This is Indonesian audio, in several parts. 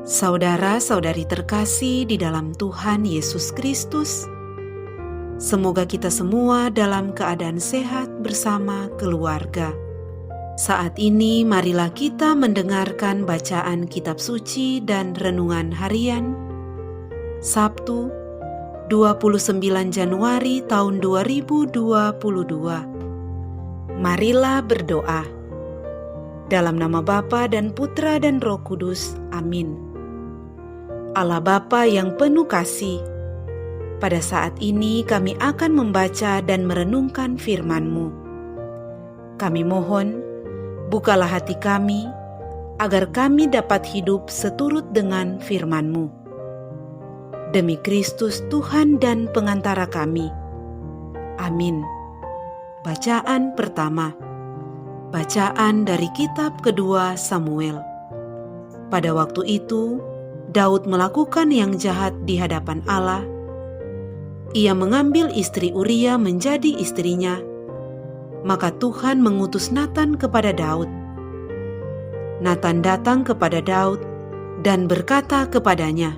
Saudara-saudari terkasih di dalam Tuhan Yesus Kristus, semoga kita semua dalam keadaan sehat bersama keluarga. Saat ini marilah kita mendengarkan bacaan kitab suci dan renungan harian Sabtu 29 Januari tahun 2022. Marilah berdoa. Dalam nama Bapa dan Putra dan Roh Kudus. Amin. Allah Bapa yang penuh kasih, pada saat ini kami akan membaca dan merenungkan firman-Mu. Kami mohon, bukalah hati kami, agar kami dapat hidup seturut dengan firman-Mu. Demi Kristus Tuhan dan pengantara kami. Amin. Bacaan pertama. Bacaan dari kitab kedua Samuel. Pada waktu itu, Daud melakukan yang jahat di hadapan Allah. Ia mengambil istri Uria menjadi istrinya. Maka Tuhan mengutus Natan kepada Daud. Natan datang kepada Daud dan berkata kepadanya,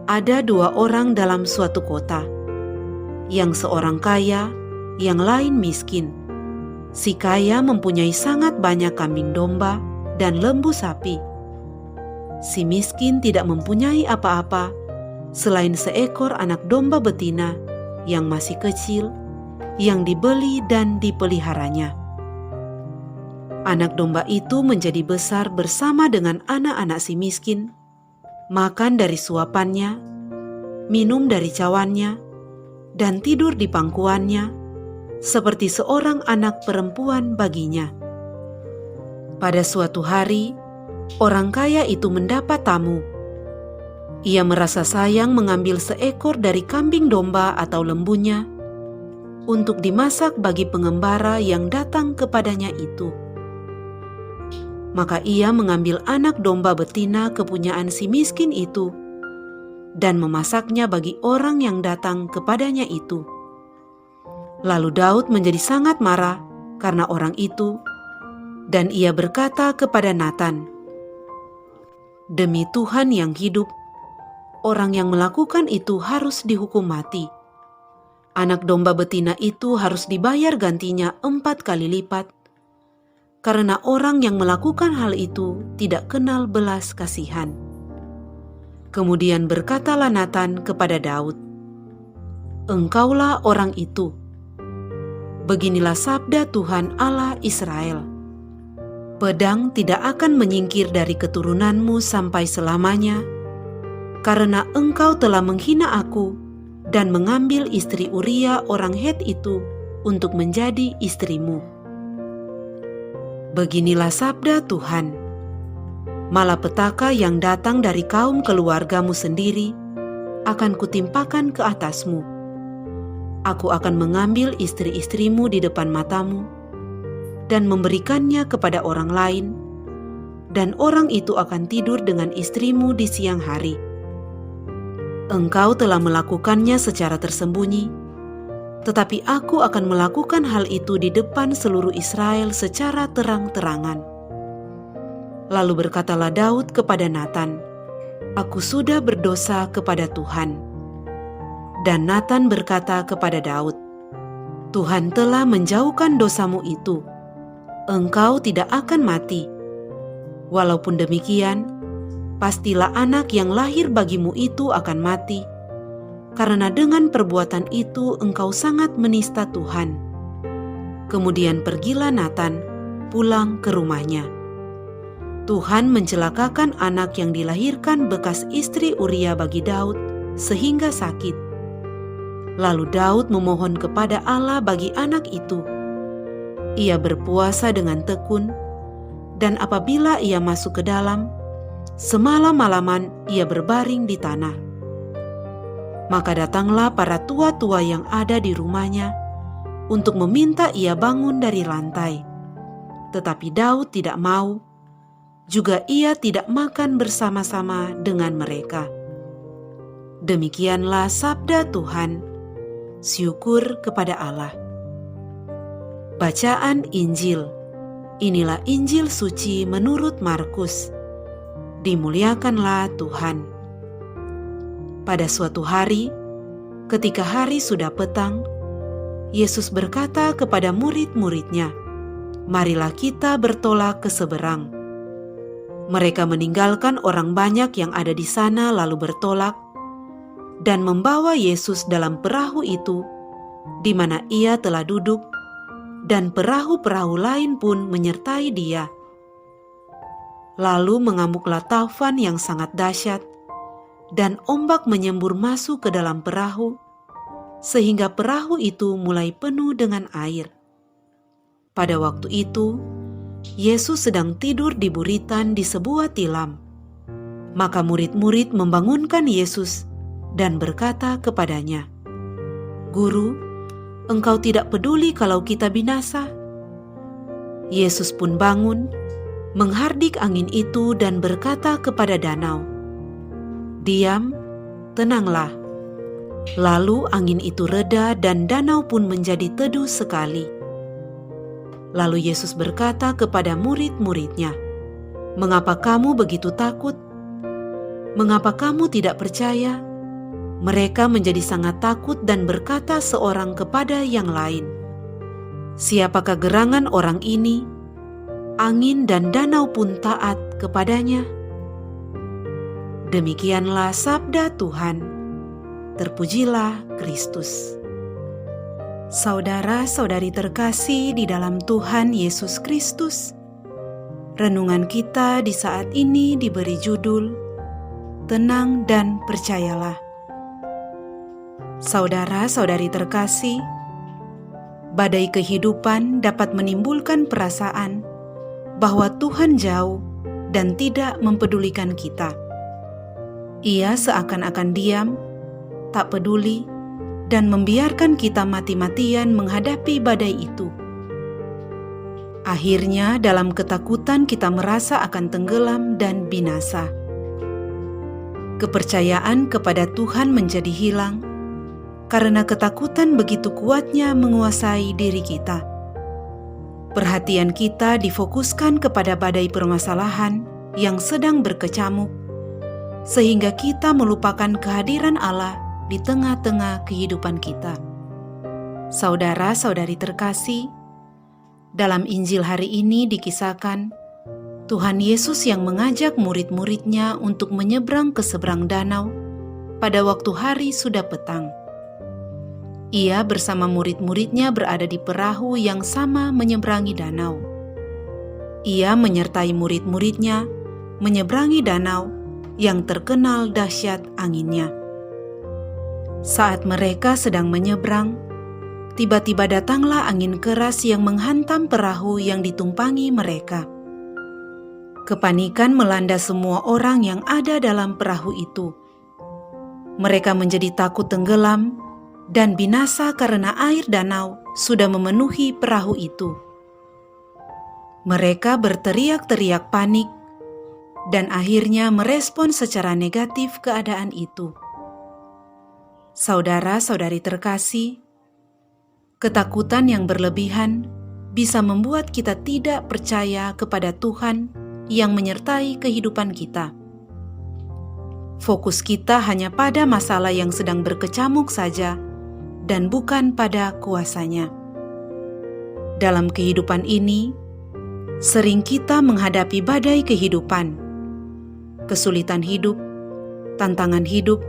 "Ada dua orang dalam suatu kota, yang seorang kaya, yang lain miskin. Si kaya mempunyai sangat banyak kambing domba dan lembu sapi. Si miskin tidak mempunyai apa-apa selain seekor anak domba betina yang masih kecil, yang dibeli dan dipeliharanya. Anak domba itu menjadi besar bersama dengan anak-anak si miskin, makan dari suapannya, minum dari cawannya, dan tidur di pangkuannya, seperti seorang anak perempuan baginya. Pada suatu hari, orang kaya itu mendapat tamu. Ia merasa sayang mengambil seekor dari kambing domba atau lembunya untuk dimasak bagi pengembara yang datang kepadanya itu. Maka ia mengambil anak domba betina kepunyaan si miskin itu dan memasaknya bagi orang yang datang kepadanya itu. Lalu Daud menjadi sangat marah karena orang itu, dan ia berkata kepada Natan, "Demi Tuhan yang hidup, orang yang melakukan itu harus dihukum mati. Anak domba betina itu harus dibayar gantinya 4 kali lipat, karena orang yang melakukan hal itu tidak kenal belas kasihan." Kemudian berkatalah Natan kepada Daud, "Engkaulah orang itu. Beginilah sabda Tuhan Allah Israel. Pedang tidak akan menyingkir dari keturunanmu sampai selamanya, karena engkau telah menghina aku dan mengambil istri Uria orang Het itu untuk menjadi istrimu. Beginilah sabda Tuhan. Malapetaka yang datang dari kaum keluargamu sendiri akan kutimpakan ke atasmu. Aku akan mengambil istri-istrimu di depan matamu dan memberikannya kepada orang lain, dan orang itu akan tidur dengan istrimu di siang hari. Engkau telah melakukannya secara tersembunyi, tetapi aku akan melakukan hal itu di depan seluruh Israel secara terang-terangan." Lalu berkatalah Daud kepada Natan, "Aku sudah berdosa kepada Tuhan." Dan Natan berkata kepada Daud, "Tuhan telah menjauhkan dosamu itu. Engkau tidak akan mati. Walaupun demikian, pastilah anak yang lahir bagimu itu akan mati, karena dengan perbuatan itu engkau sangat menista Tuhan." Kemudian pergilah Natan pulang ke rumahnya. Tuhan mencelakakan anak yang dilahirkan bekas istri Uria bagi Daud sehingga sakit. Lalu Daud memohon kepada Allah bagi anak itu. Ia berpuasa dengan tekun, dan apabila ia masuk ke dalam, semalam-malaman ia berbaring di tanah. Maka datanglah para tua-tua yang ada di rumahnya untuk meminta ia bangun dari lantai. Tetapi Daud tidak mau, juga ia tidak makan bersama-sama dengan mereka. Demikianlah sabda Tuhan. Syukur kepada Allah. Bacaan Injil. Inilah Injil suci menurut Markus. dimuliakanlah Tuhan. Pada suatu hari, ketika hari sudah petang, Yesus berkata kepada murid-muridnya, "Marilah kita bertolak ke seberang." Mereka meninggalkan orang banyak yang ada di sana lalu bertolak dan membawa Yesus dalam perahu itu di mana ia telah duduk, dan perahu-perahu lain pun menyertai dia. Lalu mengamuklah taufan yang sangat dahsyat, dan ombak menyembur masuk ke dalam perahu, sehingga perahu itu mulai penuh dengan air. Pada waktu itu, Yesus sedang tidur di buritan di sebuah tilam. Maka murid-murid membangunkan Yesus dan berkata kepadanya, "Guru, Engkau tidak peduli kalau kita binasa?" Yesus pun bangun, menghardik angin itu dan berkata kepada danau, "Diam, tenanglah." Lalu angin itu reda dan danau pun menjadi teduh sekali. Lalu Yesus berkata kepada murid-muridnya, "Mengapa kamu begitu takut? Mengapa kamu tidak percaya?" Mereka menjadi sangat takut dan berkata seorang kepada yang lain, "Siapakah gerangan orang ini? Angin dan danau pun taat kepadanya." Demikianlah sabda Tuhan. Terpujilah Kristus. Saudara-saudari terkasih di dalam Tuhan Yesus Kristus, renungan kita di saat ini diberi judul Tenang dan Percayalah. Saudara-saudari terkasih, badai kehidupan dapat menimbulkan perasaan bahwa Tuhan jauh dan tidak mempedulikan kita. Ia seakan-akan diam, tak peduli, dan membiarkan kita mati-matian menghadapi badai itu. Akhirnya dalam ketakutan kita merasa akan tenggelam dan binasa. Kepercayaan kepada Tuhan menjadi hilang karena ketakutan begitu kuatnya menguasai diri kita. Perhatian kita difokuskan kepada badai permasalahan yang sedang berkecamuk, sehingga kita melupakan kehadiran Allah di tengah-tengah kehidupan kita. Saudara-saudari terkasih, dalam Injil hari ini dikisahkan Tuhan Yesus yang mengajak murid-muridnya untuk menyeberang ke seberang danau pada waktu hari sudah petang. Ia bersama murid-muridnya berada di perahu yang sama menyeberangi danau. Ia menyertai murid-muridnya menyeberangi danau yang terkenal dahsyat anginnya. Saat mereka sedang menyeberang, tiba-tiba datanglah angin keras yang menghantam perahu yang ditumpangi mereka. Kepanikan melanda semua orang yang ada dalam perahu itu. Mereka menjadi takut tenggelam dan binasa karena air danau sudah memenuhi perahu itu. Mereka berteriak-teriak panik dan akhirnya merespon secara negatif keadaan itu. Saudara-saudari terkasih, ketakutan yang berlebihan bisa membuat kita tidak percaya kepada Tuhan yang menyertai kehidupan kita. Fokus kita hanya pada masalah yang sedang berkecamuk saja dan bukan pada kuasanya. Dalam kehidupan ini, sering kita menghadapi badai kehidupan, kesulitan hidup, tantangan hidup.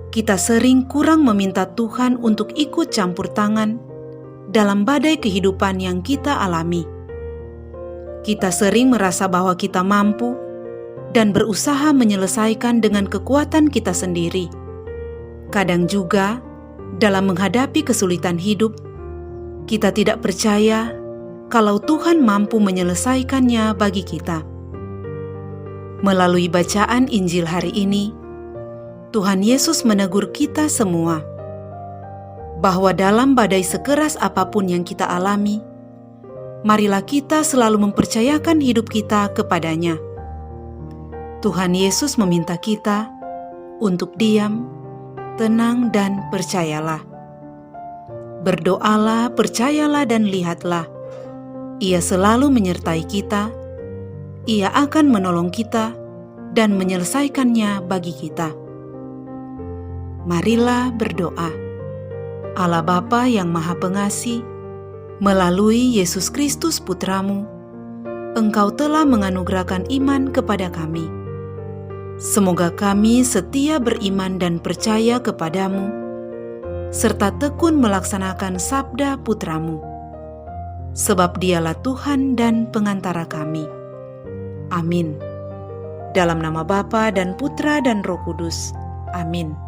Kita sering kurang meminta Tuhan untuk ikut campur tangan dalam badai kehidupan yang kita alami. Kita sering merasa bahwa kita mampu dan berusaha menyelesaikan dengan kekuatan kita sendiri. Kadang juga, dalam menghadapi kesulitan hidup, kita tidak percaya kalau Tuhan mampu menyelesaikannya bagi kita. Melalui bacaan Injil hari ini, Tuhan Yesus menegur kita semua bahwa dalam badai sekeras apapun yang kita alami, marilah kita selalu mempercayakan hidup kita kepadanya. Tuhan Yesus meminta kita untuk diam, tenang, dan percayalah. Berdoalah, percayalah, dan lihatlah. Ia selalu menyertai kita. Ia akan menolong kita dan menyelesaikannya bagi kita. Marilah berdoa. Allah Bapa yang Maha Pengasih, melalui Yesus Kristus Putra-Mu, Engkau telah menganugerahkan iman kepada kami. Semoga kami setia beriman dan percaya kepadamu, serta tekun melaksanakan sabda Putra-Mu, sebab Dialah Tuhan dan pengantara kami. Amin. Dalam nama Bapa dan Putra dan Roh Kudus. Amin.